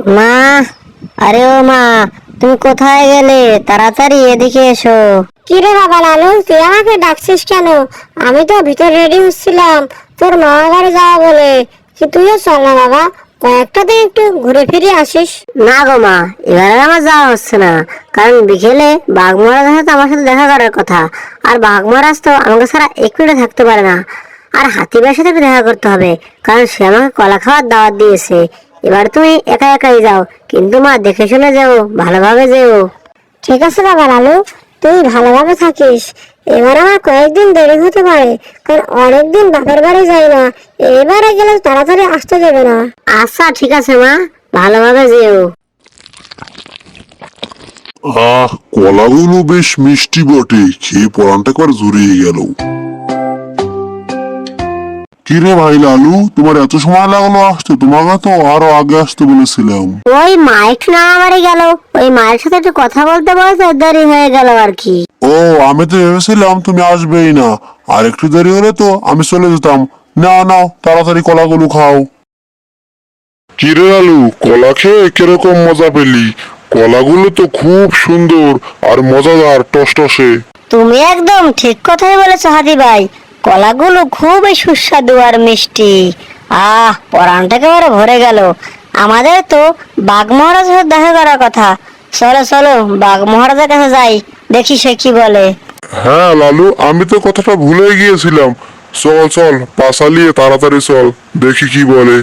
মা, আরে ও মা, তুমি কোথায় গেলে? তাড়াতাড়ি এদিকে এসো। কি রে বাবা লালু, তুই আমাকে ডাকছিস কেন? আমি তো ভিতর রেডি হচ্ছিলাম তোর মামার বাড়ি যাওয়া বলে। কি তুইও চল না বাবা, কয়েকটা দিন একটু ঘুরে ফিরে আসিস। না গো মা, এবারে আমার যাওয়া হচ্ছে না। কারণ বিকেলে বাঘ মহারাজ সাথে আমার সাথে দেখা করার কথা। আর বাঘ মহারাজ তো আমাকে ছাড়া এক মিনিটে থাকতে পারে না। আর হাতিবার সাথে একটু দেখা করতে হবে, কারণ সে আমাকে কলা খাওয়ার দাওয়াত দিয়েছে। এবার তুমি একা একাই যাও, কিন্তু মা দেখে শুনে যেও, ভালোভাবে যেও। ঠিক আছে বাবা লালু, তুই ভালোভাবে থাকিস। এবার আমার কয়েকদিন দেরি হতে পারে, কারণ অনেকদিন বাপের বাড়ি যাই না। এবারে গেলে তাড়াতাড়ি আসতে দেবে না। আচ্ছা ঠিক আছে মা, ভালোভাবে যেও। কলাগুলো বেশ মিষ্টি বটে, খেয়ে পরানটা একবার জুড়িয়ে গেল। কি রে ভাই লালু, তোমার এত সময় লাগলো আসতে? তোমাকে তো আরো আগে আসতে বলেছিলাম। ওই মা একটু না আমারই গেল, ওই মায়ের সাথে একটু কথা বলতে বলতে দেরি হয়ে গেল আর কি। ও, আমি তো ভেবেছিলাম তুমি আসবেই না। আর একটু দেরি হলে তো আমি চলে যেতাম। না নাও, তাড়াতাড়ি কলাগুলো খাও। কি রে লালু, কলা খেয়ে কিরকম মজা পেলি? কলাগুলো তো খুব সুন্দর আর মজাদার, টসটসে। তুমি একদম ঠিক কথাই বলেছো হাদি ভাই, কলাগুলো খুবই সুস্বাদু আর মিষ্টি। পরানটা একেবারে ভরে গেল। আমাদের তো বাঘ মহারাজের সাথে দেখা করার কথা। চলো চলো, বাঘ মহারাজের কাছে যাই, দেখি সে কি বলে। হ্যাঁ লালু, আমি তো কথাটা ভুলে গিয়েছিলাম। চল চল, পাশালিয়ে তাড়াতাড়ি চল, দেখি কি বলে।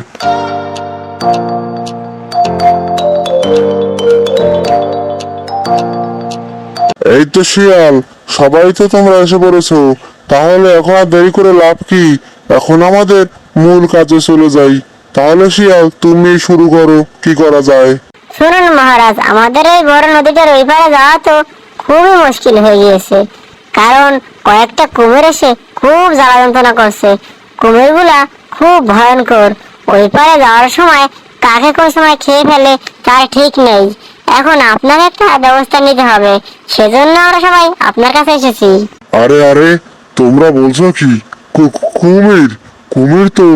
এই তো শিয়াল, সবাই তো তোমরা এসে পড়েছো। তাহলে এখন আর দেরি করে লাভ কি? এখন আমাদের মূল কাজে চলে যাই। তাহলে শিয়াল, তুমি শুরু করো, কি করা যায়। শুনুন মহারাজ, আমাদের এই বড় নদীটার ওই পারে যাওয়া তো খুবই মুশকিল হয়ে গিয়েছে। কারণ কয়েকটা কুমির এসে খুব জ্বালা যন্ত্রণা করছে। কুমিরগুলা খুব ভয়ঙ্কর। ওই পারে যাওয়ার সময় কাকে কোন সময় খেয়ে ফেলে তার ঠিক নেই। এখন আপনার একটা ব্যবস্থা নিতে হবে, সেজন্য আমরা সবাই আপনার কাছে এসেছি। আরে আরে, তোমরা বলছো কি? কুমির? কুমির তো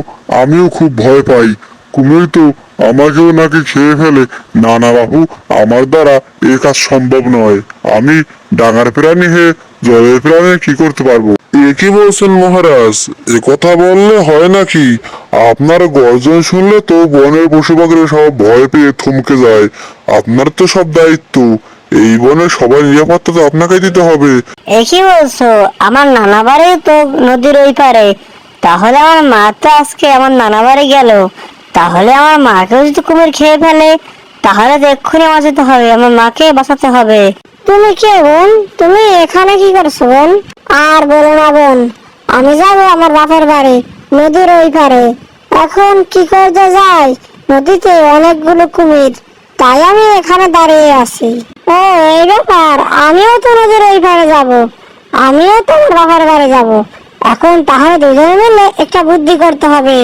আমিও খুব ভয় পাই। কুমির তো আমাকেও নাকি খেয়ে ফেলে। না না বাবু, আমার দ্বারা এ কাজ সম্ভব নয়। আমি ডাঙার প্রাণী হয়ে জলের প্রাণী কি করতে পারবো? এ কি বলছেন মহারাজ? এ কথা বললে হয় নাকি? আপনার গর্জন শুনলে তো বনের পশু পাখিরা সব ভয় পেয়ে থমকে যায়। আপনার তো সব দায়িত্ব। এই বনের সবার নিরাপত্তা তো আপনাকে দিতে হবে। এ কি বলছো? আমার নানা বাড়ি তো নদীর ওই পারে। তাহলে আমার মা তো আজকে আমার নানা বাড়ি গেল। তাহলে আমার মাকেও যদি কুমির খেয়ে ফেলে, তাহলে তো এক্ষুনি আমার যেতে হবে, আমার মাকে বাঁচাতে হবে। তুমি কে বোন? তুমি এখানে কি করছো বোন? আর বলো না বোন, আমি যাব আমার বাপের বাড়ি নদীর ওই পারে। এখন কি করতে যাই? নদীতে অনেকগুলো কুমির, তাই আমি এখানে দাঁড়িয়ে আছি। ও, এই ব্যাপার। আমিও তো নদীর ওই পারে যাব, আমিও তো আমার বাপের বাড়ি যাব। এখন তাহলে দুজনে মিলে একটা বুদ্ধি করতে হবে।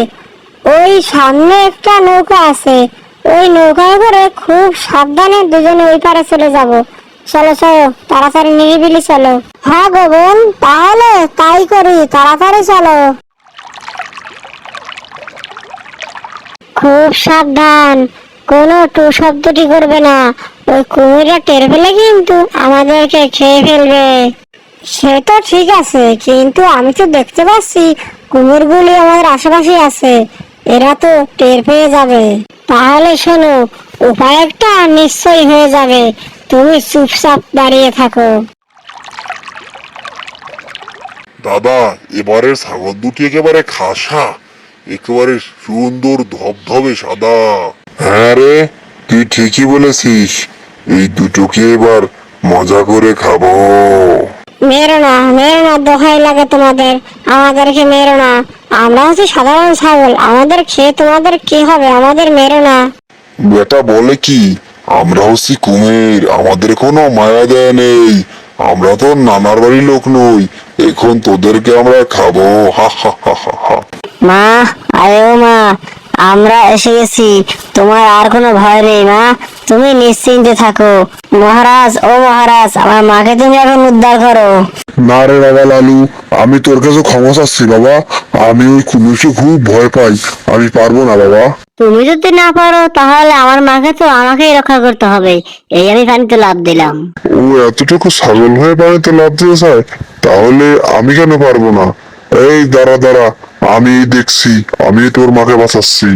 ওই সামনে একটা নৌকা আছে, ওই নৌকায় করে খুব সাবধানে দুজনে ওই পারে চলে যাব। চলো চলো, তাড়াতাড়ি নিরিবিলি চলো। হ্যাঁ গো বোন, তাহলে তাই করি, তাড়াতাড়ি চলো। খুব সাবধান, কোনো টু শব্দটি করবে না। ওই কুমিরটা টের পেলে কিন্তু আমাদেরকে খেয়ে ফেলবে। সে তো ঠিক আছে, কিন্তু আমি তো দেখতে পাচ্ছি কুমিরগুলি আমাদের আশেপাশে আছে। এরা তো টের পেয়ে যাবে। তাহলে শোনো, উপায় একটা নিশ্চয়ই হয়ে যাবে। তুমি চুপচাপ দাঁড়িয়ে থাকো। দাদা, এবারের ছাগল দুটি একেবারে খাসা, একেবারে সুন্দর ধবধবে সাদা। হ্যাঁ রে, তুই ঠিকই বলেছিস। এই দুটোকে এবার মজা করে খাবো। মেরো না, মেরো না, দোহাই লাগে তোমাদের। আমাদেরকে মেরো না, আমরা হচ্ছে সাধারণ ছাগল, আমাদের খেয়ে তোমাদের কি হবে? আমাদের মেরো না। বেটা বলে কি? আমরা হচ্ছি কুমির, আমাদের কোনো মায়া দয়া নেই। আমরা তো নানার বাড়ির লোক নই। এখন তোদেরকে আমরা খাবো, হা হা হা হা হা। মা, আরে ও মা, আমরা এসে গেছি। তোমার আর কোনো ভয় নেই মা, তুমি নিশ্চিন্তে থাকো। মহারাজ, ও মহারাজ, আমার মাকে তুমি এখন উদ্ধার করো। না রে বাবা লালু, আমি তোর কাছে ক্ষমা চাচ্ছি বাবা। আমি ওই কুমিরকে খুব ভয় পাই, আমি পারবো না বাবা। তুমি যদি না পারো তাহলে আমার মাকে তো আমাকেই রক্ষা করতে হবে। এই আমি পানিতে লাফ দিলাম। ও এতটুকু ছাগল হয়ে পানিতে লাফ দিতে চায়, তাহলে আমি কেন পারবো না? এই দাঁড়া দাঁড়া, আমি দেখছি, আমি তোর মাকে বাঁচাচ্ছি।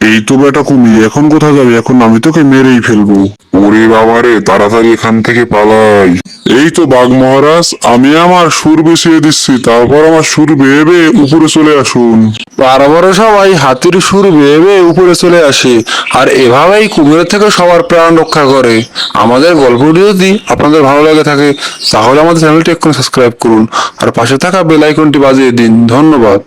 এই তো বেটা কুমির, এখন কোথায় যাবে? এখন আমি তোকে মেরেই ফেলবো। ওরে বাবারে, তাড়াতাড়ি এখান থেকে পালাই। এই তো বাঘ মহারাজ, আমি আমার সুর বিছিয়ে দিচ্ছি, তারপর আমার সুর বেয়ে বেয়ে উপরে চলে আসুন। বারবারও সবাই হাতির সুর বেয়ে বেয়ে উপরে চলে আসে, আর এভাবেই কুমিরের থেকে সবার প্রাণ রক্ষা করে। আমাদের গল্পটি যদি আপনাদের ভালো লাগে থাকে তাহলে আমাদের চ্যানেলটি এক্ষুনি সাবস্ক্রাইব করুন আর পাশে থাকা বেল আইকনটি বাজিয়ে দিন। ধন্যবাদ।